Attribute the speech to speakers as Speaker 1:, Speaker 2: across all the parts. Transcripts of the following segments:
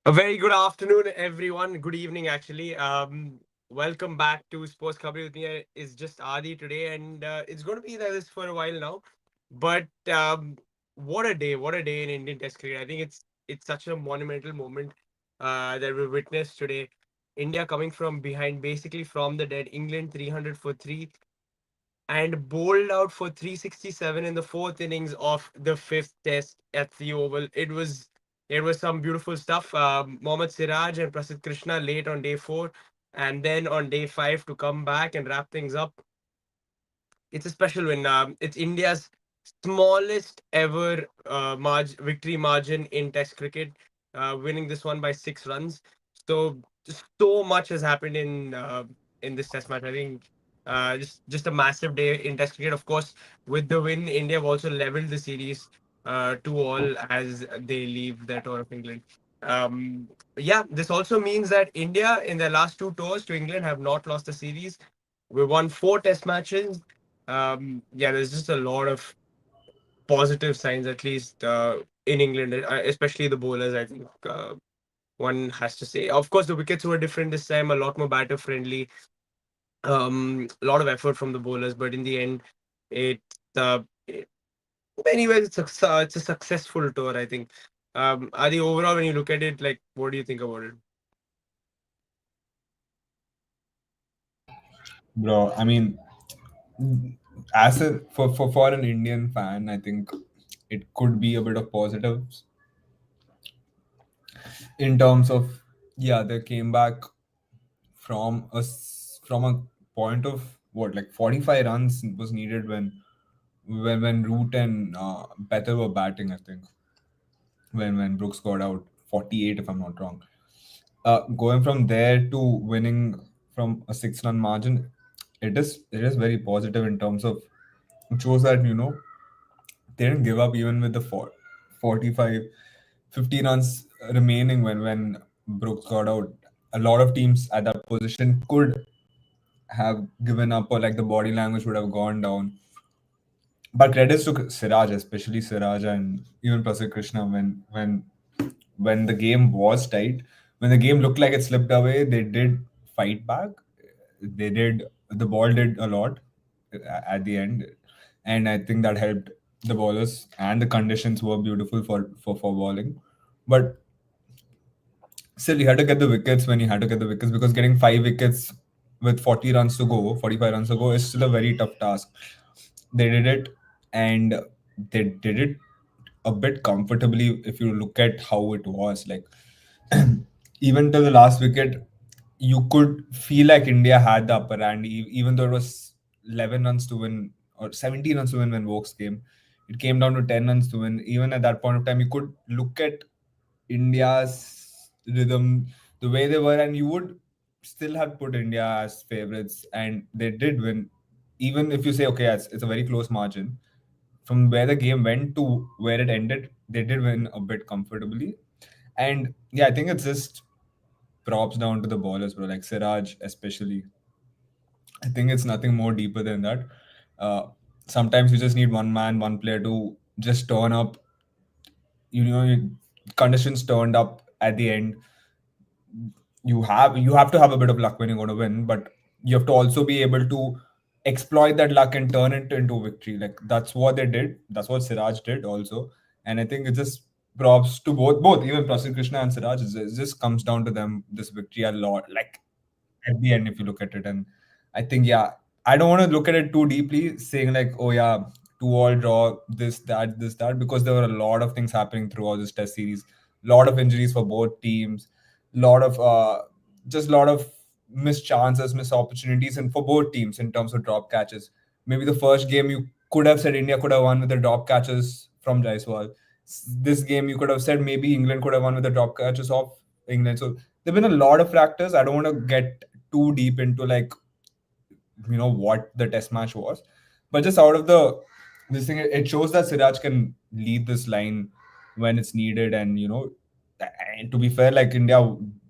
Speaker 1: A very good afternoon, everyone. Good evening, actually. Welcome back to Sports Khabri. With me is just Adi today, and it's going to be like this for a while now. But what a day! What a day in Indian Test cricket. I think it's such a monumental moment that we witnessed today. India coming from behind, basically from the dead. England 300 for three, and bowled out for 367 in the fourth innings of the fifth test at the Oval. It was some beautiful stuff. Mohammed Siraj and Prasidh Krishna late on day four, and then on day five to come back and wrap things up. It's a special win. It's India's smallest ever victory margin in Test cricket, winning this one by 6 runs. So just so much has happened in this Test match. I think just a massive day in Test cricket. Of course, with the win, India have also leveled the series 2-all as they leave the tour of England. Yeah, this also means that India in their last two tours to England have not lost the series. We won four Test matches. Yeah, there's just a lot of positive signs, at least in England, especially the bowlers. I think one has to say. Of course, the wickets were different this time, a lot more batter friendly. A lot of effort from the bowlers, but in the end, it. It anyways, it's a successful tour. I think. Adi, overall, when you look at it, like, what do you think about it?
Speaker 2: Bro, I mean, as a for an Indian fan, I think it could be a bit of positives in terms of they came back from a point of what, like 45 runs was needed when Root and Better were batting. I think when Brooks got out 48, if I'm not wrong. Going from there to winning from a 6-run margin, it is very positive in terms of it shows that they didn't give up even with the 45, 50 runs remaining when Brooks got out. A lot of teams at that position could have given up, or like the body language would have gone down. But credits to Siraj, especially Siraj and even Prasidh Krishna, when the game was tight, when the game looked like it slipped away, they did fight back. They did the ball did a lot at the end, and I think that helped the bowlers. And the conditions were beautiful for bowling, but still, you had to get the wickets when you had to get the wickets, because getting 5 wickets with 40 runs to go, 45 runs to go is still a very tough task. They did it, and they did it a bit comfortably if you look at how it was. Like, even till the last wicket, you could feel like India had the upper hand, even though it was 11 runs to win or 17 runs to win when Woakes came. It came down to 10 runs to win. Even at that point of time, you could look at India's rhythm, the way they were, and you would still have put India as favorites, and they did win. Even if you say, okay, it's a very close margin, from where the game went to where it ended, they did win a bit comfortably. And yeah, I think it's just props down to the ballers, bro. Like Siraj, especially. I think it's nothing more deeper than that. Uh, Sometimes you just need one man, one player to just turn up. Conditions turned up at the end. You have to have a bit of luck when you're going to win, but you have to also be able to exploit that luck and turn it into victory. Like that's what they did. That's what Siraj did also. And I think it's just props to both even Prasidh Krishna and Siraj. It just comes down to them, this victory a lot. Like at the end, if you look at it. And I think, yeah, I don't want to look at it too deeply, saying like, oh yeah, 2-all draw, this, that, because there were a lot of things happening throughout this test series. A lot of injuries for both teams, lot of just a lot of missed chances, missed opportunities, and for both teams in terms of drop catches. Maybe the first game you could have said India could have won with the drop catches from Jaiswal. This game you could have said maybe England could have won with the drop catches of England. So there've been a lot of factors. I don't want to get too deep into like what the test match was, but just out of this thing, it shows that Siraj can lead this line when it's needed. And and to be fair, like India,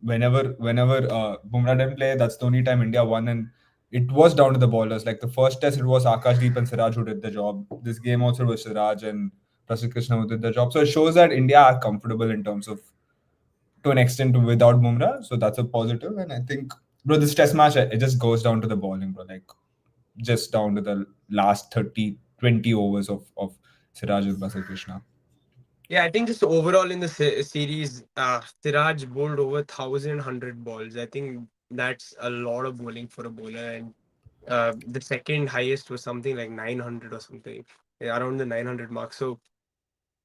Speaker 2: whenever Bumrah didn't play, that's the only time India won. And it was down to the bowlers. Like the first test, it was Akashdeep and Siraj who did the job. This game also was Siraj and Prasidh Krishna who did the job. So it shows that India are comfortable in terms of to an extent without Bumrah, so that's a positive. And I think, bro, this test match, it just goes down to the bowling, bro. Like, just down to the last 30, 20 overs of Siraj with Basir Krishna.
Speaker 1: Yeah, I think just overall in the series, Siraj bowled over 1,100 balls. I think that's a lot of bowling for a bowler, and the second highest was something like 900 or something, yeah, around the 900 mark. So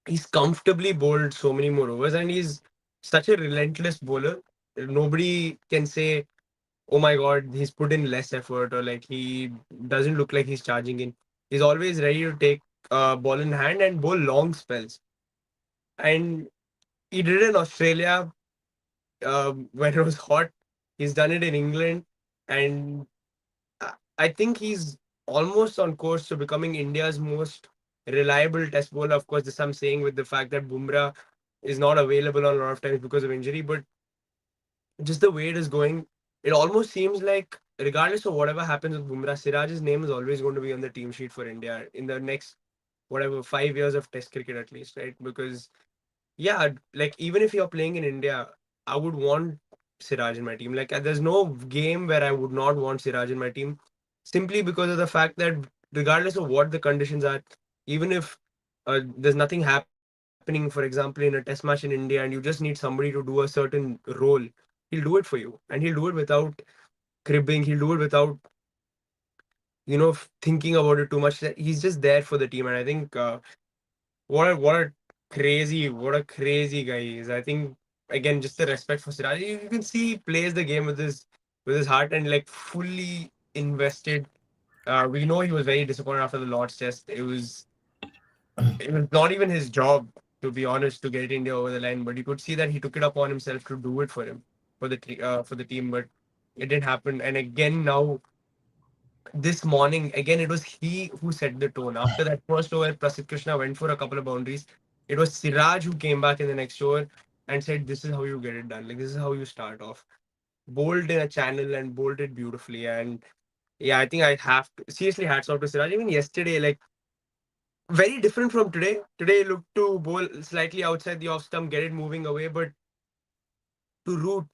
Speaker 1: he's comfortably bowled so many more overs, and he's such a relentless bowler. Nobody can say, "Oh my God, he's put in less effort," or like he doesn't look like he's charging in. He's always ready to take ball in hand and bowl long spells. And he did it in Australia when it was hot. He's done it in England, and I think he's almost on course to becoming India's most reliable test bowler. Of course, this I'm saying with the fact that Bumrah is not available on a lot of times because of injury, but just the way it is going, it almost seems like regardless of whatever happens with Bumrah, Siraj's name is always going to be on the team sheet for India in the next whatever 5 years of Test cricket at least, right? Because yeah, like even if you're playing in India, I would want Siraj in my team. Like there's no game where I would not want Siraj in my team, simply because of the fact that regardless of what the conditions are, even if there's nothing happening, for example, in a test match in India, and you just need somebody to do a certain role, he'll do it for you, and he'll do it without cribbing. He'll do it without thinking about it too much. He's just there for the team, and I think what a crazy guy he is. I think again just the respect for Siraj. You can see he plays the game with his heart and like fully invested. We know he was very disappointed after the Lord's Test. It was not even his job, to be honest, to get India over the line. But you could see that he took it upon himself to do it for him, for the team. But it didn't happen. And again now this morning, again, it was he who set the tone. After that first over, Prasidh Krishna went for a couple of boundaries. It was Siraj who came back in the next over and said, "This is how you get it done. Like, this is how you start off." Bowled in a channel and bowled it beautifully. And yeah, I think I have to seriously hats off to Siraj. Even yesterday, like, very different from today. Today, looked to bowl slightly outside the off stump, get it moving away. But to root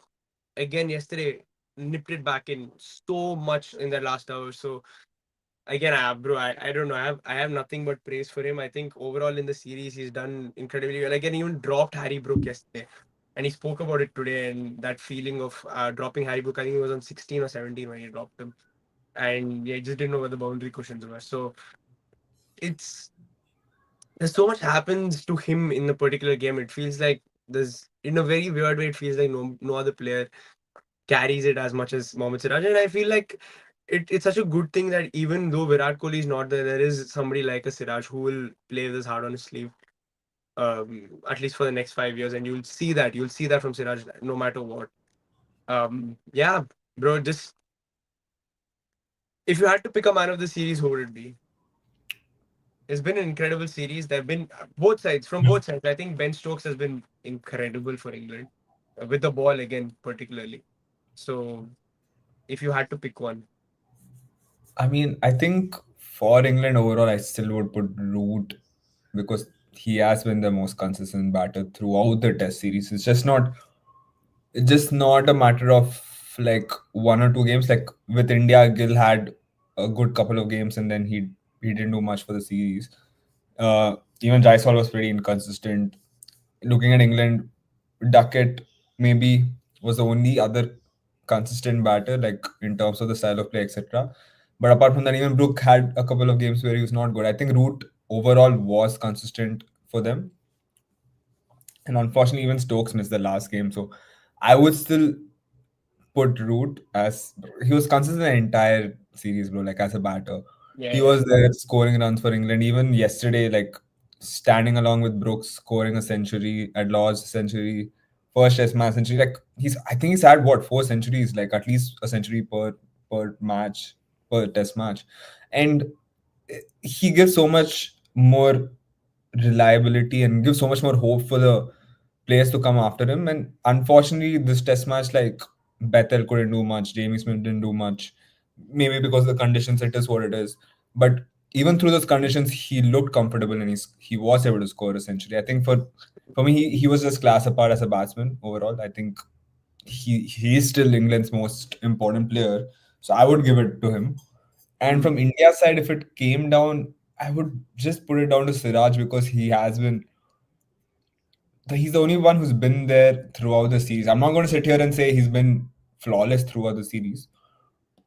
Speaker 1: again yesterday, nipped it back in so much in that last hour. So again, bro, I don't know. I have nothing but praise for him. I think overall in the series he's done incredibly well. Again, he even dropped Harry Brook yesterday, and he spoke about it today. And that feeling of dropping Harry Brook, I think he was on 16 or 17 when he dropped him, and yeah, he just didn't know where the boundary cushions were. So it's there's so much happens to him in a particular game. It feels like there's in a very weird way. It feels like no other player carries it as much as Mohammed Siraj. And I feel like it's such a good thing that even though Virat Kohli is not there, there is somebody like a Siraj who will play this hard on his sleeve, at least for the next 5 years. And you'll see that. You'll see that from Siraj no matter what. Yeah, bro, just if you had to pick a man of the series, who would it be? It's been an incredible series. There have been both sides, from both sides. I think Ben Stokes has been incredible for England, with the ball again, particularly. So if you had to pick one,
Speaker 2: I mean, I think for England overall, I still would put Root because he has been the most consistent batter throughout the Test series. It's just not a matter of like 1 or 2 games. Like with India, Gill had a good couple of games and then he didn't do much for the series. Even Jaiswal was pretty inconsistent. Looking at England, Duckett maybe was the only other consistent batter, like in terms of the style of play, etc. But apart from that, even Brook had a couple of games where he was not good. I think Root overall was consistent for them, and unfortunately, even Stokes missed the last game. So I would still put Root as he was consistent the entire series, bro. Like as a batter,
Speaker 1: yeah,
Speaker 2: he
Speaker 1: yeah.
Speaker 2: was there scoring runs for England. Even yesterday, like standing along with Brooks, scoring a century at Lord's century, first Test match century. Like I think he's had what 4 centuries, like at least a century per match per Test match, and he gives so much more reliability and gives so much more hope for the players to come after him. And unfortunately, this test match, like Bethel couldn't do much, Jamie Smith didn't do much, maybe because the conditions, it is what it is. But even through those conditions, he looked comfortable and he was able to score a century. I think for For me, he was just class apart as a batsman overall. I think he is still England's most important player, so I would give it to him. And
Speaker 1: Hmm.
Speaker 2: from India's side, if it came down, I would just put it down to Siraj because he has been he's the only one who's been there throughout the series. I'm not going to sit here and say he's been flawless throughout the series.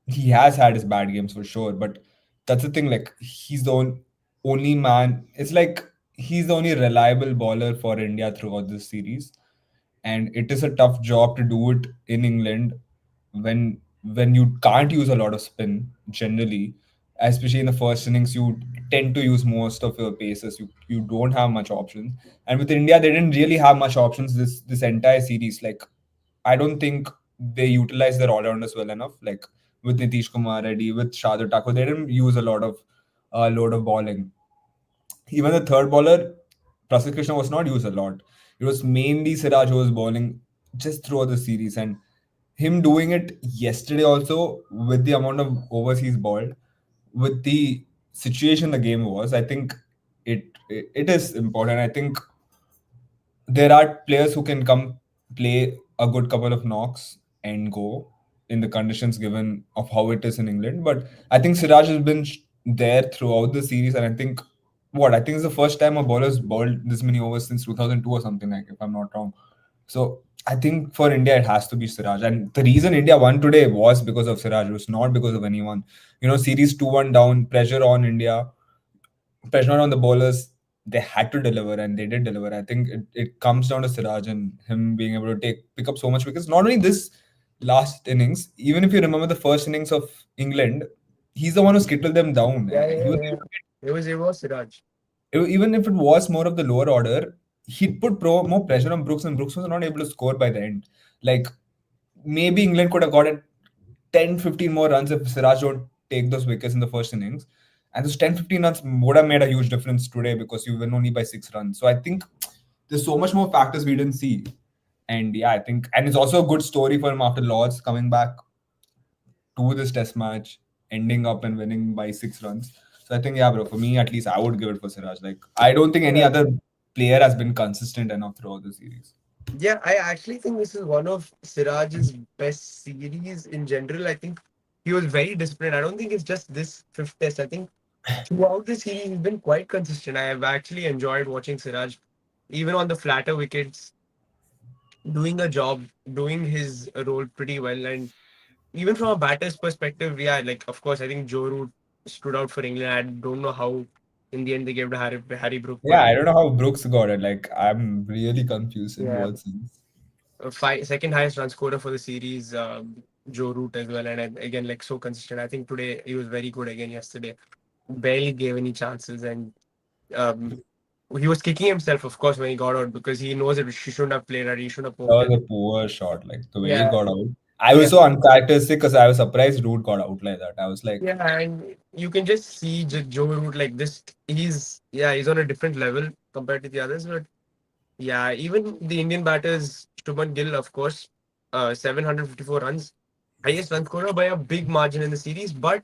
Speaker 2: He has had his bad games for sure, but that's the thing. Like he's the only man. It's like he's the only reliable bowler for India throughout this series, and it is a tough job to do it in England when you can't use a lot of spin generally, especially in the first innings. You tend to use most of your paces. You don't have much options, and with India, they didn't really have much options this entire series. Like I don't think they utilized their all-rounders well enough. Like with Nitish Kumar Reddy, with Shardul Thakur, they didn't use a load of bowling. Even the third bowler, Prasidh Krishna, was not used a lot. It was mainly Siraj who was bowling just throughout the series, and him doing it yesterday also with the amount of overs he's bowled, with the situation the game was, I think it is important. I think there are players who can come play a good couple of knocks and go in the conditions given of how it is in England. But I think Siraj has been there throughout the series, and I think it's the first time a bowler's bowled this many overs since 2002 or something, like, if I'm not wrong. So I think for India it has to be Siraj, and the reason India won today was because of Siraj. It was not because of anyone. Series 2-1 down, pressure on India, pressure on the bowlers. They had to deliver, and they did deliver. I think it comes down to Siraj and him being able to pick up so much wickets. Not only this last innings, even if you remember the first innings of England, he's the one who skittled them down.
Speaker 1: Yeah,
Speaker 2: He
Speaker 1: yeah,
Speaker 2: was
Speaker 1: yeah. It was Siraj.
Speaker 2: even if it was more of the lower order, he'd put more pressure on Brooks, and Brooks was not able to score by the end. Like maybe England could have gotten 10, 15 more runs if Siraj don't take those wickets in the first innings. And those 10, 15 runs would have made a huge difference today because you win only by 6 runs. So I think there's so much more factors we didn't see. And yeah, I think, and it's also a good story for him after Lords coming back to this test match, ending up and winning by 6 runs. So I think, yeah, bro, for me at least, I would give it for Siraj. Like, I don't think any
Speaker 1: Yeah.
Speaker 2: other player has been consistent enough throughout the series.
Speaker 1: Yeah, I actually think this is one of Siraj's best series in general. I think he was very disciplined. I don't think it's just this fifth test. I think throughout the series, he's been quite consistent. I have actually enjoyed watching Siraj, even on the flatter wickets, doing a job, doing his role pretty well. And even from a batter's perspective, yeah, like, of course, I think Joe Root stood out for England. I don't know how in the end they gave to Harry Brook,
Speaker 2: Yeah,
Speaker 1: but
Speaker 2: I don't know how Brooks got it. Like, I'm really confused in
Speaker 1: yeah,
Speaker 2: what sense.
Speaker 1: second highest run scorer for the series, Joe Root as well. And again, like, so consistent. I think today he was very good again yesterday. Barely gave any chances, and um, he was kicking himself, of course, when he got out because he knows that he shouldn't have played or he should have
Speaker 2: That
Speaker 1: poked
Speaker 2: was
Speaker 1: it.
Speaker 2: a poor shot, like the way he
Speaker 1: Yeah,
Speaker 2: got out. I
Speaker 1: yeah,
Speaker 2: was so uncharacteristic because I was surprised Root got out like that. I was like,
Speaker 1: yeah, and you can just see Joe Root like this. He's on a different level compared to the others, but yeah, even the Indian batters, Shubman Gill, of course, 754 runs, highest run scorer by a big margin in the series. But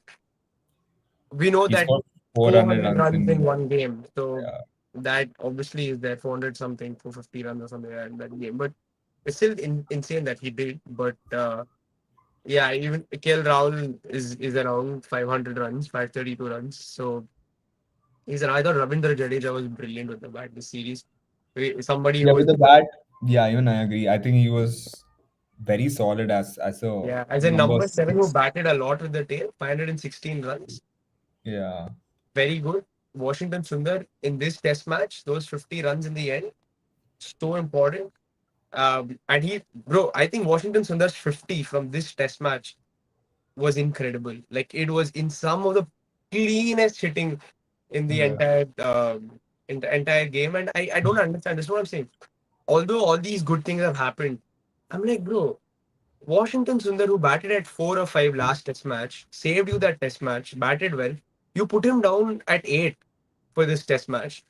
Speaker 1: we know
Speaker 2: he
Speaker 1: that
Speaker 2: scored 400
Speaker 1: 400
Speaker 2: runs
Speaker 1: runs in
Speaker 2: in.
Speaker 1: one game, so
Speaker 2: Yeah.
Speaker 1: that obviously is there 400 something, 450 runs or something like that in that game. But it's still insane that he did. But yeah, even KL Rahul is around 500 runs, 532 runs. So I thought Ravindra Jadeja was brilliant with the bat this series. Somebody
Speaker 2: Yeah,
Speaker 1: who was
Speaker 2: with the bat, yeah, even I agree. I think he was very solid as a
Speaker 1: Yeah, as a
Speaker 2: number
Speaker 1: number seven who
Speaker 2: six.
Speaker 1: batted a lot with the tail, 516 runs.
Speaker 2: Yeah.
Speaker 1: Very good. Washington Sundar in this test match, those 50 runs in the end, so important. And bro, I think Washington Sundar's 50 from this test match was incredible. Like, it was in some of the cleanest hitting in the
Speaker 2: Yeah.
Speaker 1: entire game. And I don't understand. This is what I'm saying. Although all these good things have happened, I'm like, bro, Washington Sundar, who batted at 4 or 5 last test match, saved you that test match, batted well. You put him down at 8 for this test match.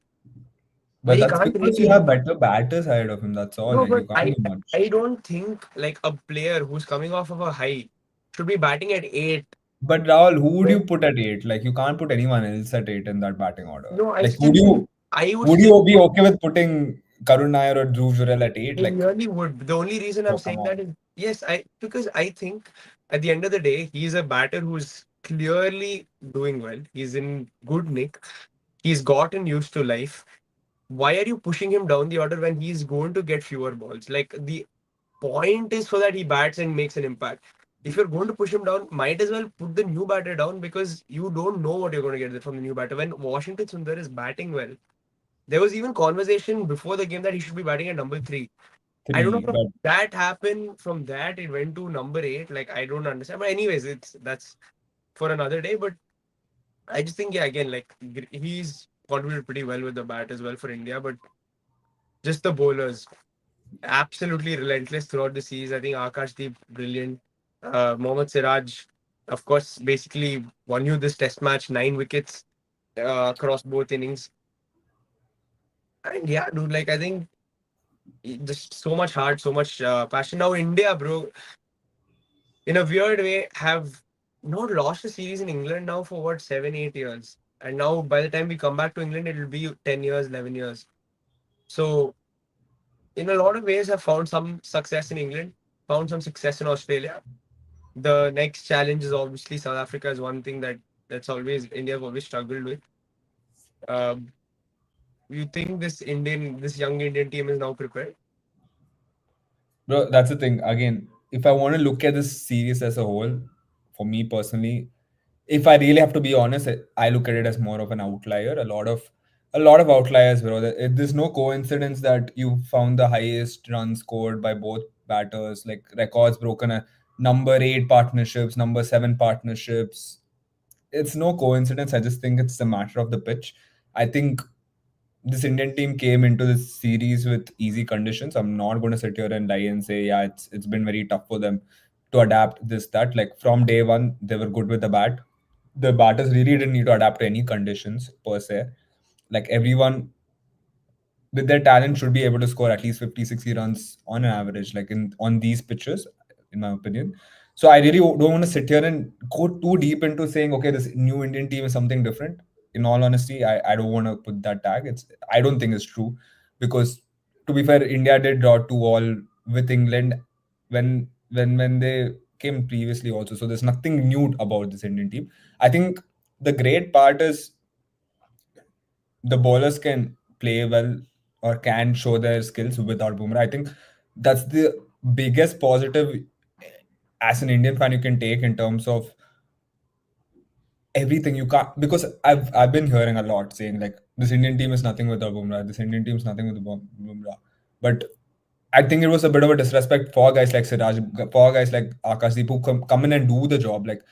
Speaker 2: But
Speaker 1: He
Speaker 2: that's
Speaker 1: can't
Speaker 2: because you
Speaker 1: really.
Speaker 2: have better batters ahead of him. That's all.
Speaker 1: No,
Speaker 2: Like,
Speaker 1: but
Speaker 2: you can't
Speaker 1: I
Speaker 2: do much.
Speaker 1: I don't think like a player who's coming off of a high should be batting at 8.
Speaker 2: But Rahul, who would you
Speaker 1: When,
Speaker 2: put at eight? Like, you can't put anyone else at eight in that batting order.
Speaker 1: no, I
Speaker 2: Like,
Speaker 1: still think I would
Speaker 2: would
Speaker 1: still
Speaker 2: you be
Speaker 1: put.
Speaker 2: okay with putting? Karun Nair or Dhruv Jurel at 8.
Speaker 1: They
Speaker 2: Like,
Speaker 1: really would. The only reason I'm
Speaker 2: oh, come
Speaker 1: saying
Speaker 2: on.
Speaker 1: that is yes, I because I think at the end of the day, he's a batter who's clearly doing well. He's in good nick. He's gotten used to life. Why are you pushing him down the order when he's going to get fewer balls? Like the point is so that he bats and makes an impact. If you're going to push him down, might as well put the new batter down because you don't know what you're going to get from the new batter. When Washington Sundar is batting well, there was even conversation before the game that he should be batting at number three. I don't know
Speaker 2: 3.
Speaker 1: from
Speaker 2: But
Speaker 1: that happened. From that, it went to number eight. Like I don't understand. But anyways, it's that's for another day. But I just think yeah, again, like he's contributed pretty well with the bat as well for India. But just the bowlers, absolutely relentless throughout the series. I think Akashdeep, brilliant. Mohammed Siraj, of course, basically won you this test match, 9 wickets across both innings. And yeah, dude, like I think just so much heart, so much passion. Now India, bro, in a weird way, have not lost a series in England now for what 7, 8 years. And now by the time we come back to England, it'll be 10 years, 11 years. So in a lot of ways, I've found some success in England, found some success in Australia. The next challenge is obviously South Africa is one thing that's always India's always struggled with. Um, you think this young Indian team is now prepared?
Speaker 2: bro, that's the thing. Again, if I want to look at this series as a whole, for me personally, if I really have to be honest, I look at it as more of an outlier. A lot of outliers, bro. There's no coincidence that you found the highest run scored by both batters, like records broken at number 8 partnerships, number 7 partnerships. It's no coincidence. I just think it's a matter of the pitch. I think this Indian team came into this series with easy conditions. I'm not going to sit here and lie and say, yeah, it's been very tough for them to adapt this, that. Like from day one, they were good with the bat. The batters really didn't need to adapt to any conditions per se. Like everyone with their talent should be able to score at least 50, 60 runs on an average, like in on these pitches, in my opinion. So I really don't want to sit here and go too deep into saying, okay, this new Indian team is something different. In all honesty, I don't want to put that tag. I don't think it's true, because to be fair, India did draw 2-all with England when they came previously also. So there's nothing new about this Indian team. I think the great part is the bowlers can play well or can show their skills without Bumrah. I think that's the biggest positive as an Indian fan you can take in terms of everything. You can't, because I've been hearing a lot saying like this Indian team is nothing without Bumrah. This Indian team is nothing with Bumrah. But I think it was a bit of a disrespect for guys like Siraj, for guys like Akashdeep who come in and do the job. Like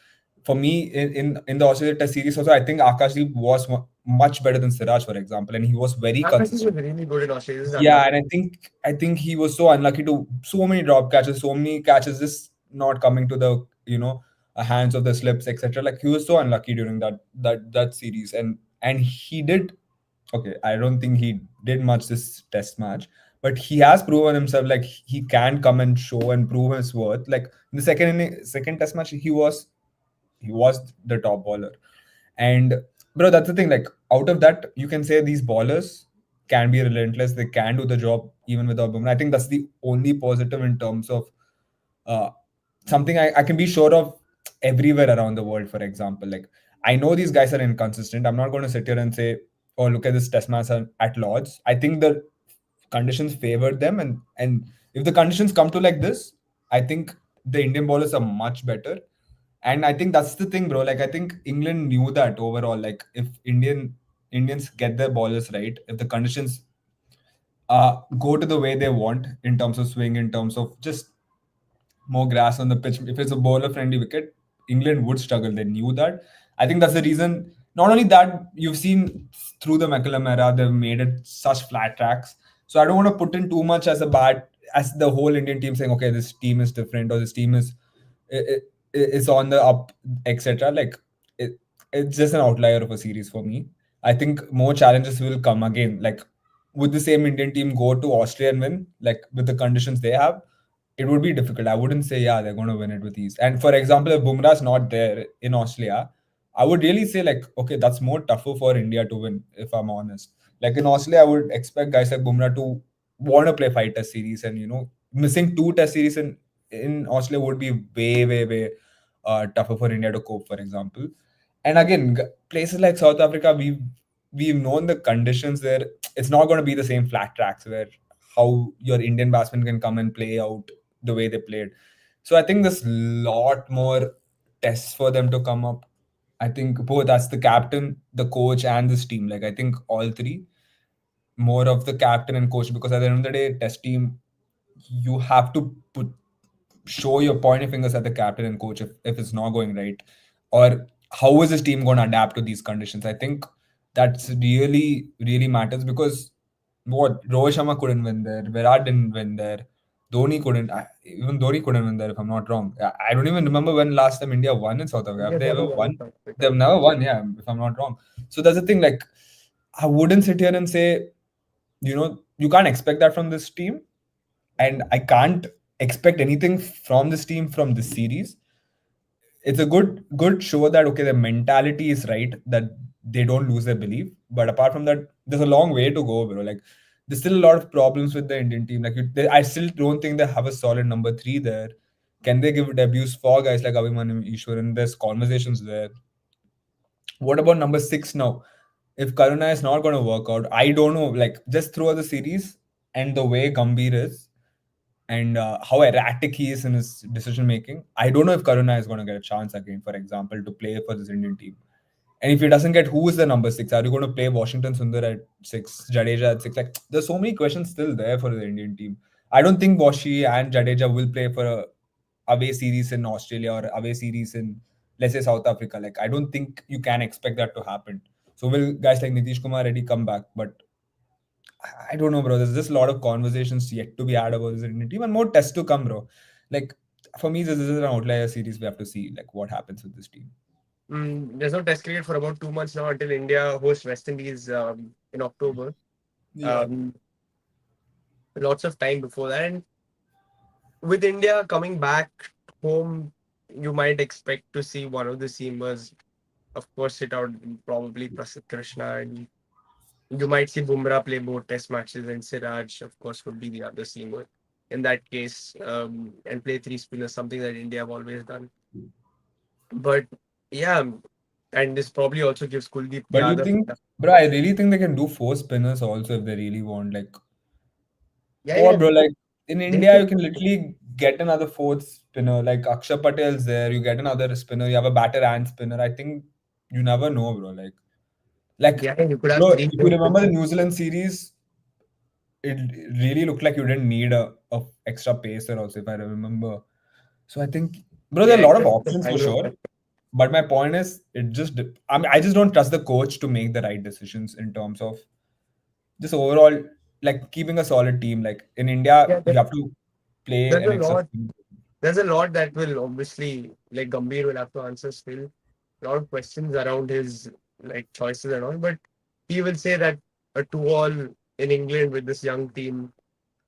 Speaker 2: for me, in the Australia Test series also, I think Akashdeep was much better than Siraj, for example, and he was very
Speaker 1: Akash was
Speaker 2: consistent.
Speaker 1: really good in Australia. This is
Speaker 2: Yeah,
Speaker 1: another.
Speaker 2: and I think he was so unlucky to so many drop catches, so many catches just not coming to the hands of the slips, etc. Like he was so unlucky during that series, and he did okay. I don't think he did much this test match, but he has proven himself. Like he can come and show and prove his worth. Like in the second test match, he was the top bowler. And bro, that's the thing. Like out of that, you can say these bowlers can be relentless. They can do the job even without Bumrah. I think that's the only positive in terms of uh, something I can be sure of everywhere around the world. For example, like I know these guys are inconsistent. I'm not going to sit here and say, "Oh, look at this test match at Lords." I think the conditions favored them, and if the conditions come to like this, I think the Indian bowlers are much better. And I think that's the thing, bro. Like I think England knew that overall. Like if Indians get their bowlers right, if the conditions go to the way they want in terms of swing, in terms of just more grass on the pitch. If it's a bowler friendly wicket, England would struggle. They knew that. I think that's the reason. Not only that, you've seen through the McCullum era, they've made it such flat tracks. So I don't want to put in too much as a bad as the whole Indian team saying, okay, this team is different or this team is on the up, etc. Like it, it's just an outlier of a series for me. I think more challenges will come again. Like would the same Indian team go to Austria and win? Like with the conditions they have, it would be difficult. I wouldn't say, yeah, they're going to win it with ease. And for example, if Bumrah's not there in Australia, I would really say, like, okay, that's more tougher for India to win, if I'm honest. Like in Australia, I would expect guys like Bumrah to want to play 5 test series, and missing 2 test series in Australia would be way, way, way tougher for India to cope, for example. And again, places like South Africa, we've known the conditions there. It's not going to be the same flat tracks where how your Indian batsmen can come and play out the way they played. So I think there's lot more tests for them to come up. I think both that's the captain, the coach, and this team. Like I think all three, more of the captain and coach, because at the end of the day, test team, you have to show your pointing fingers at the captain and coach if it's not going right, or how is this team going to adapt to these conditions. I think that's really, really matters, because what Rohit Sharma couldn't win there, Virat didn't win there, Dhoni couldn't, even Dhoni couldn't win there if I'm not wrong. I don't even remember when last time India won in South Africa. Have
Speaker 1: India
Speaker 2: they
Speaker 1: never
Speaker 2: ever
Speaker 1: won in
Speaker 2: won?
Speaker 1: South Africa.
Speaker 2: They've never won, yeah, if I'm not wrong. So that's the thing, like I wouldn't sit here and say, you can't expect that from this team, and I can't expect anything from this team from this series. It's a good show that okay, the mentality is right, that they don't lose their belief. But apart from that, there's a long way to go, bro. Like there's still a lot of problems with the Indian team. Like I still don't think they have a solid number three there. Can they give debuts for guys like Abhimanyu Ishwaran? There's conversations there. What about number six now? If Karuna is not going to work out, I don't know. Like just throughout the series and the way Gambhir is, and how erratic he is in his decision making, I don't know if Karuna is going to get a chance again, for example, to play for this Indian team. And if he doesn't get, who is the number six? Are you going to play Washington Sundar at six, Jadeja at six? Like, there's so many questions still there for the Indian team. I don't think Washi and Jadeja will play for a away series in Australia or away series in, let's say, South Africa. Like, I don't think you can expect that to happen. So will guys like Nitish Kumar Reddy come back? But I don't know, bro. There's just a lot of conversations yet to be had about this Indian team, and more tests to come, bro. Like for me, this is an outlier series. We have to see like what happens with this team.
Speaker 1: There's no test cricket for about 2 months now until India hosts West Indies in October.
Speaker 2: Yeah.
Speaker 1: Um, Lots of time before that. And with India coming back home, you might expect to see one of the seamers, of course, sit out probably Prasidh Krishna, and you might see Bumrah play both test matches, and Siraj, of course, would be the other seamer in that case, and play three spinners, something that India have always done. But yeah, and this probably also gives Kuldeep
Speaker 2: But you
Speaker 1: Yadav.
Speaker 2: think, bro? I really think they can do four spinners also if they really want. Like,
Speaker 1: Yeah,
Speaker 2: or
Speaker 1: yeah,
Speaker 2: bro, like in
Speaker 1: they
Speaker 2: India,
Speaker 1: can.
Speaker 2: you can literally get another fourth spinner. Like Akshar Patel's there. You get another spinner. You have a batter and spinner. I think you never know, bro. Like,
Speaker 1: Yeah, you could have
Speaker 2: bro,
Speaker 1: three
Speaker 2: if you
Speaker 1: four
Speaker 2: remember the
Speaker 1: spinners.
Speaker 2: New Zealand series, it really looked like you didn't need a extra pacer also, if I remember. So I think, bro, there
Speaker 1: Yeah,
Speaker 2: are a lot of
Speaker 1: except the
Speaker 2: options for
Speaker 1: final.
Speaker 2: sure. But my point is, I mean, I just don't trust the coach to make the right decisions in terms of just overall, like keeping a solid team. Like in India,
Speaker 1: Yeah,
Speaker 2: you have to play
Speaker 1: there's
Speaker 2: an
Speaker 1: a
Speaker 2: extra.
Speaker 1: lot. There's a lot that will obviously, like Gambhir will have to answer still. A lot of questions around his like choices and all, but he will say that a two-all in England with this young team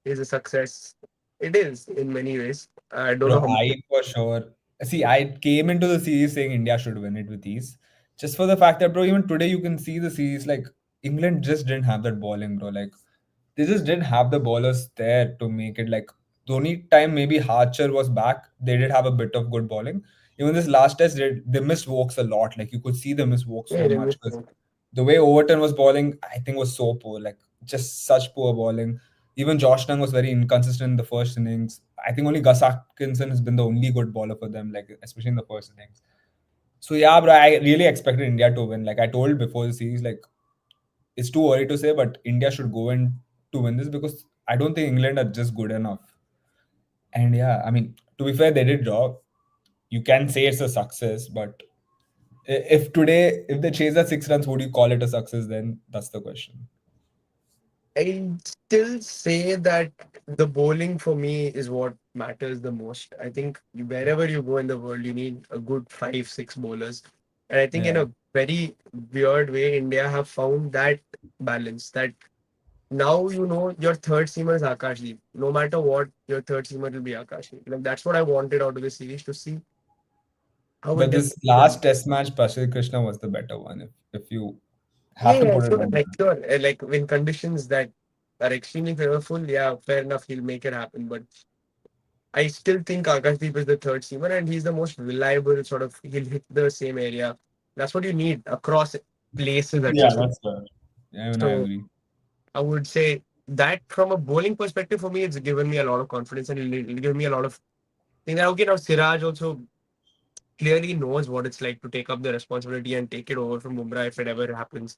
Speaker 1: is a success. It is in many ways. I don't know
Speaker 2: Bro,
Speaker 1: how much.
Speaker 2: I for sure. See, I came into the series saying India should win it with ease. Just for the fact that, bro, even today you can see the series, like, England just didn't have that bowling, bro. Like, they just didn't have the bowlers there to make it. Like, the only time maybe Archer was back, they did have a bit of good bowling. Even this last test, they missed Woakes a lot. Like, you could see them miss Woakes
Speaker 1: Yeah,
Speaker 2: so
Speaker 1: they
Speaker 2: much
Speaker 1: missed
Speaker 2: because
Speaker 1: out.
Speaker 2: the way Overton was bowling, I think was so poor. Like, just such poor bowling. Even Josh Nung was very inconsistent in the first innings. I think only Gus Atkinson has been the only good bowler for them, like especially in the first innings. So yeah, bro, I really expected India to win. Like I told before the series, like it's too early to say, but India should go in to win this because I don't think England are just good enough. And yeah, I mean, to be fair, they did draw. You can say it's a success, but if today, if they chase that 6 runs, would you call it a success? Then that's the question.
Speaker 1: I still say that the bowling for me is what matters the most. I think wherever you go in the world, you need a good five, six bowlers. And I think in
Speaker 2: Yeah.
Speaker 1: a very weird way, India have found that balance that now you know your third seamer is Akashdeep. No matter what, your third seamer will be Akashdeep. Like that's what I wanted out of the series to see how
Speaker 2: But
Speaker 1: India.
Speaker 2: this last test match, Prashid Krishna was the better one, if you
Speaker 1: Yeah,
Speaker 2: have to
Speaker 1: yeah,
Speaker 2: put it
Speaker 1: sure.
Speaker 2: like
Speaker 1: Like
Speaker 2: that.
Speaker 1: sure. Like in conditions that are extremely flavorful, yeah, fair enough, he'll make it happen. But I still think Akashdeep is the third seamer, and he's the most reliable. Sort of, he'll hit the same area. That's what you need across places that you
Speaker 2: Yeah,
Speaker 1: see.
Speaker 2: that's fair. Yeah, even I
Speaker 1: So
Speaker 2: agree.
Speaker 1: I would say that from a bowling perspective, for me, it's given me a lot of confidence and it'll give me a lot of things. That okay, now Siraj also clearly knows what it's like to take up the responsibility and take it over from Bumrah if it ever happens.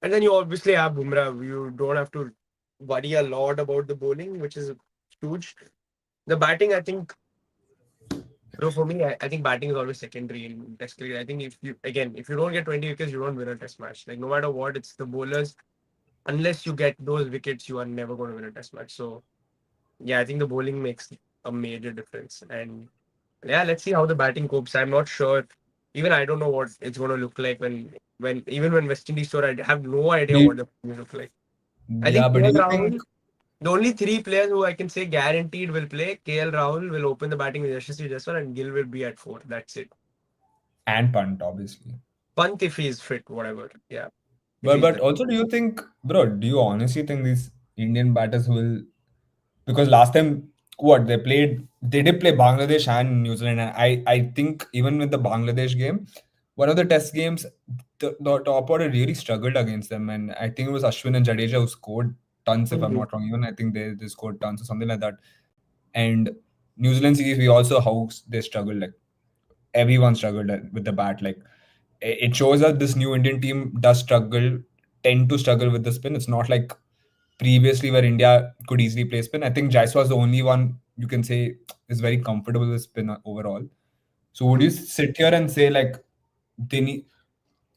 Speaker 1: And then you obviously have Bumrah. You don't have to worry a lot about the bowling, which is huge. The batting, I think, bro, for me, I think batting is always secondary in Test cricket. I think if you don't get 20 wickets, you don't win a Test match. Like no matter what, it's the bowlers. Unless you get those wickets, you are never going to win a Test match. So yeah, I think the bowling makes a major difference. And yeah, let's see how the batting copes. I'm not sure. Even I don't know what it's going to look like when even when West Indies tour, I have no idea what
Speaker 2: Do
Speaker 1: the will look like. I
Speaker 2: yeah,
Speaker 1: think
Speaker 2: but do
Speaker 1: KL
Speaker 2: you think
Speaker 1: Rahul, the only three players who I can say guaranteed will play, KL Rahul will open the batting with Yashasvi Jaiswal and Gill will be at four. That's it.
Speaker 2: and punt obviously?
Speaker 1: Pant if he is fit, whatever. Yeah, if
Speaker 2: But
Speaker 1: he's there.
Speaker 2: also, do you think, bro? Do you honestly think these Indian batters will? Because last time, what they did play Bangladesh and New Zealand, and I think even with the Bangladesh game, one of the Test games, the top order really struggled against them, and I think it was Ashwin and Jadeja who scored tons, if I'm
Speaker 1: Mhm.
Speaker 2: not wrong. Even I think they scored tons or something like that. And New Zealand series, we also how they struggled. Like everyone struggled with the bat. Like it shows that this new Indian team does tend to struggle with the spin. It's not like previously where India could easily play spin. I think Jaiswal is the only one you can say is very comfortable with spin overall. So would you
Speaker 1: Mhm.
Speaker 2: sit here and say like they need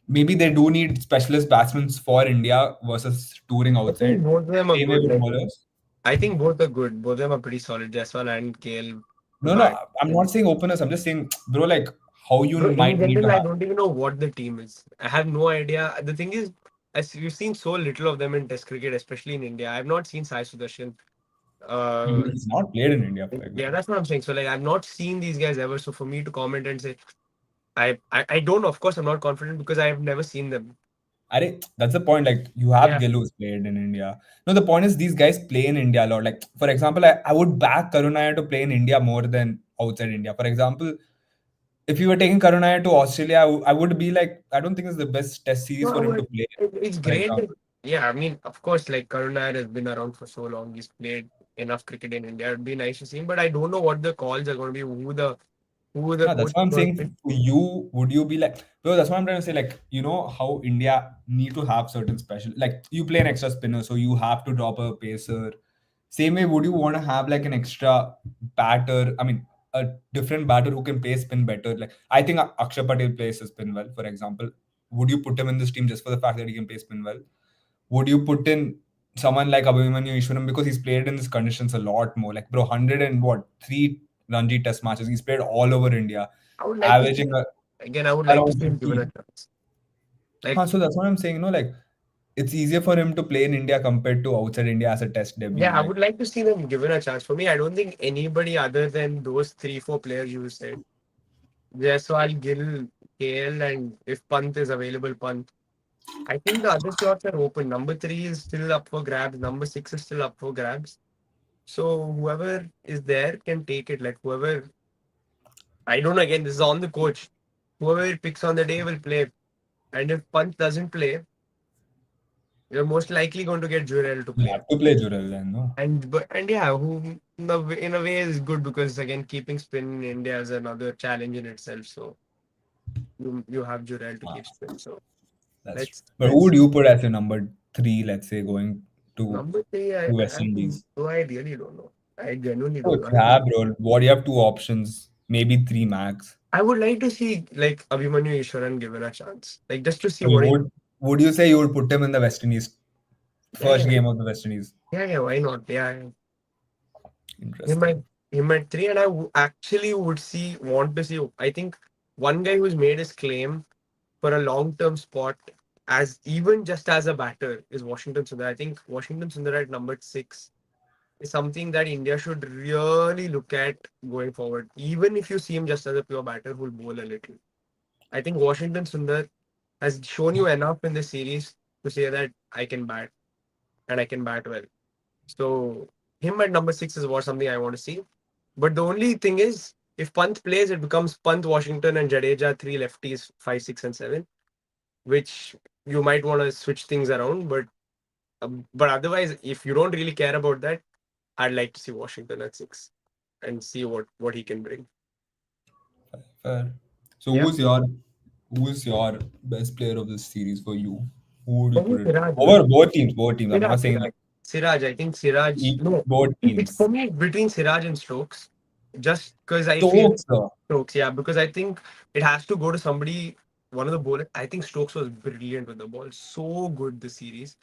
Speaker 2: maybe they do need specialist batsmen for India versus touring
Speaker 1: I think
Speaker 2: outside?
Speaker 1: both of them are
Speaker 2: Same way
Speaker 1: good.
Speaker 2: with
Speaker 1: Like
Speaker 2: bowlers.
Speaker 1: I think both are good. Both of them are pretty solid. Jaiswal and KL to
Speaker 2: No,
Speaker 1: bat.
Speaker 2: I'm not saying openers. I'm just saying, bro, like how you
Speaker 1: Bro, in
Speaker 2: might need to
Speaker 1: general, I
Speaker 2: have.
Speaker 1: don't even know what the team is. I have no idea. The thing is, as we've seen so little of them in Test cricket, especially in India. I've not seen Sai Sudarshan. Uh,
Speaker 2: He's not played in India for like
Speaker 1: yeah,
Speaker 2: that.
Speaker 1: that's what I'm saying. So like, I've not seen these guys ever. So for me to comment and say I don't. Of course, I'm not confident because I have never seen them.
Speaker 2: That's the point. Like you have
Speaker 1: Yeah.
Speaker 2: Gilus played in India. No, the point is these guys play in India a lot. Like for example, I would back Karunaya to play in India more than outside India. For example, if you were taking Karunaya to Australia, I would be like, I don't think it's the best test series for
Speaker 1: No,
Speaker 2: him
Speaker 1: but
Speaker 2: to play.
Speaker 1: it's
Speaker 2: For
Speaker 1: great.
Speaker 2: example,
Speaker 1: Yeah, I mean, of course, like Karuna has been around for so long. He's played enough cricket in India. It'd be nice to see him, but I don't know what the calls are going to be. Who the
Speaker 2: yeah, that's
Speaker 1: coach
Speaker 2: what
Speaker 1: is
Speaker 2: I'm
Speaker 1: going
Speaker 2: saying.
Speaker 1: to pick.
Speaker 2: For you, would you be like, well, that's what I'm trying to say. Like, you know how India need to have certain special, like you play an extra spinner, so you have to drop a pacer. Same way, would you want to have like an extra batter? I mean, a different batter who can play spin better. Like, I think Akshay Patel plays a spin well, for example. Would you put him in this team just for the fact that he can play spin well? Would you put in someone like Abhimanyu Ishwaran because he's played in these conditions a lot more? Like, bro, 100 and what, three Ranji test matches. He's played all over India,
Speaker 1: I would like to
Speaker 2: averaging
Speaker 1: see again. I would like to
Speaker 2: around
Speaker 1: see him given a
Speaker 2: 50.
Speaker 1: chance. Like,
Speaker 2: Huh, so that's what I'm saying. Like, it's easier for him to play in India compared to outside India as a test debut.
Speaker 1: yeah, I
Speaker 2: Like,
Speaker 1: would like to see them given a chance. For me, I don't think anybody other than those three, four players you said, Jaiswal, Gill, KL, and if Pant is available, Pant. I think the other slots are open. Number three is still up for grabs. Number six is still up for grabs. So whoever is there can take it. Like whoever, I don't know. Again, this is on the coach. Whoever picks on the day will play. And if Pant doesn't play, you're most likely going to get Jurel to
Speaker 2: you
Speaker 1: play.
Speaker 2: have to play Jurel then, no?
Speaker 1: And yeah, who in a way is good because again, keeping spin in India is another challenge in itself. So you have Jurel to
Speaker 2: Ah,
Speaker 1: keep spin. So
Speaker 2: that's true.
Speaker 1: let's
Speaker 2: But who
Speaker 1: let's
Speaker 2: would you put as your number three, let's say, going
Speaker 1: number three.
Speaker 2: to
Speaker 1: I
Speaker 2: West
Speaker 1: have
Speaker 2: Indies?
Speaker 1: no, I really don't know. I genuinely
Speaker 2: Oh,
Speaker 1: don't
Speaker 2: if
Speaker 1: know.
Speaker 2: you have, bro, what do you have two options, maybe three max.
Speaker 1: I would like to see like Abhimanyu Ishwaran given a chance, like just to see
Speaker 2: I mean,
Speaker 1: what he.
Speaker 2: would you say you would put him in the West Indies
Speaker 1: Yeah,
Speaker 2: first
Speaker 1: yeah,
Speaker 2: game of the West Indies?
Speaker 1: yeah. Why not? Yeah, he might
Speaker 2: Interesting.
Speaker 1: he might three, and actually would see want to see. I think one guy who's made his claim for a long term spot as even just as a batter is Washington Sundar. I think Washington Sundar at number six is something that India should really look at going forward. Even if you see him just as a pure batter who'll bowl a little. I think Washington Sundar has shown you enough in this series to say that I can bat and I can bat well. So him at number 6 is what something I want to see. But the only thing is, if Pant plays, it becomes Pant, Washington, and Jadeja, three lefties, 5, 6, and 7, which you might want to switch things around. But otherwise, if you don't really care about that, I'd like to see Washington at 6 and see what he can bring.
Speaker 2: Fair. So
Speaker 1: Yeah.
Speaker 2: who's your best player of this series for you? Who would you
Speaker 1: For me,
Speaker 2: put it
Speaker 1: Siraj, man.
Speaker 2: over both teams? Both teams. I'm
Speaker 1: Siraj,
Speaker 2: not saying
Speaker 1: Siraj.
Speaker 2: like
Speaker 1: Siraj, I think Siraj. No,
Speaker 2: both
Speaker 1: it's for
Speaker 2: teams.
Speaker 1: me between Siraj and Stokes. Just because I feel
Speaker 2: Stokes.
Speaker 1: Stokes, yeah, because I think it has to go to somebody, one of the bowlers. I think Stokes was brilliant with the ball. So good this series.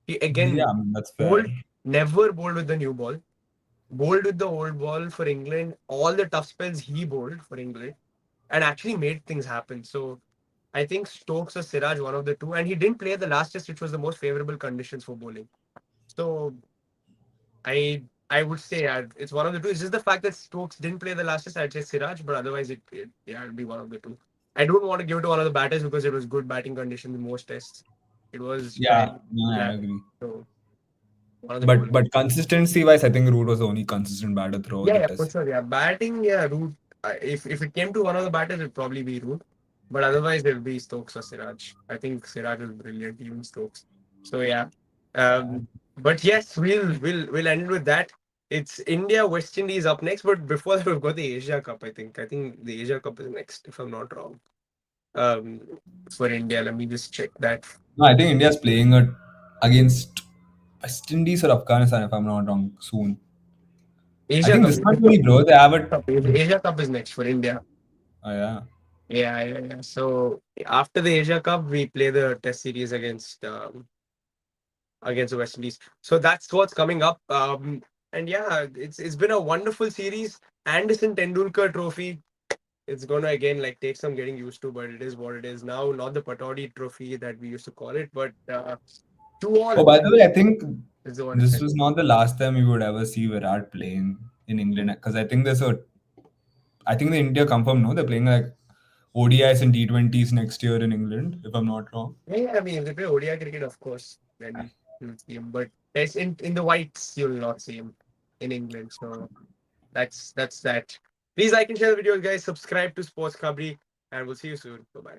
Speaker 1: He
Speaker 2: Yeah,
Speaker 1: again
Speaker 2: I mean, that's fair.
Speaker 1: bowled, never bowled with the new ball. Bowled with the old ball for England. All the tough spells he bowled for England and actually made things happen. So I think Stokes or Siraj, one of the two, and he didn't play the last test, which was the most favorable conditions for bowling. So I would say it's one of the two. It's just the fact that Stokes didn't play the last test. I'd say Siraj, but otherwise yeah, it'd be one of the two. I don't want to give it to one of the batters because it was good batting conditions in most tests. It was
Speaker 2: Yeah,
Speaker 1: fairly
Speaker 2: no, I
Speaker 1: flat.
Speaker 2: agree.
Speaker 1: So one of the
Speaker 2: But
Speaker 1: bowlers.
Speaker 2: but consistency wise, I think Root was the only consistent batter throughout
Speaker 1: Yeah,
Speaker 2: the
Speaker 1: yeah, for
Speaker 2: test.
Speaker 1: sure. Yeah, batting. Yeah, Root. If it came to one of the batters, it'd probably be Root. But otherwise, it'll be Stokes or Siraj. I think Siraj is brilliant, even Stokes. So yeah. Um, but yes, we'll end with that. It's India West Indies up next, but before that, we've got the Asia Cup. I think the Asia Cup is next, if I'm not wrong. Um, for India, let me just check that.
Speaker 2: No, I think India's playing it against West Indies or Afghanistan, if I'm not wrong, soon. I
Speaker 1: Asia
Speaker 2: think
Speaker 1: Cup.
Speaker 2: this month only, bro. They have it.
Speaker 1: Asia Cup is next for India.
Speaker 2: Oh, yeah.
Speaker 1: Yeah. So after the Asia Cup, we play the Test series against the West Indies. So that's what's coming up. And yeah, it's been a wonderful series. Anderson Tendulkar Trophy. It's gonna again like take some getting used to, but it is what it is now. Not the Patodi Trophy that we used to call it, but two
Speaker 2: Oh,
Speaker 1: all
Speaker 2: by the way, I think
Speaker 1: is the one it's
Speaker 2: this
Speaker 1: meant.
Speaker 2: was not the last time we would ever see Virat playing in England because I think the India confirmed, no, they're playing like ODIs and T20s next year in England, if I'm not wrong.
Speaker 1: Yeah, I mean if they play ODI cricket, of course, then you'll see him. But there's in the whites, you'll not see him in England. So that's that. Please like and share the videos, guys. Subscribe to Sports Kabri, and we'll see you soon. Bye bye.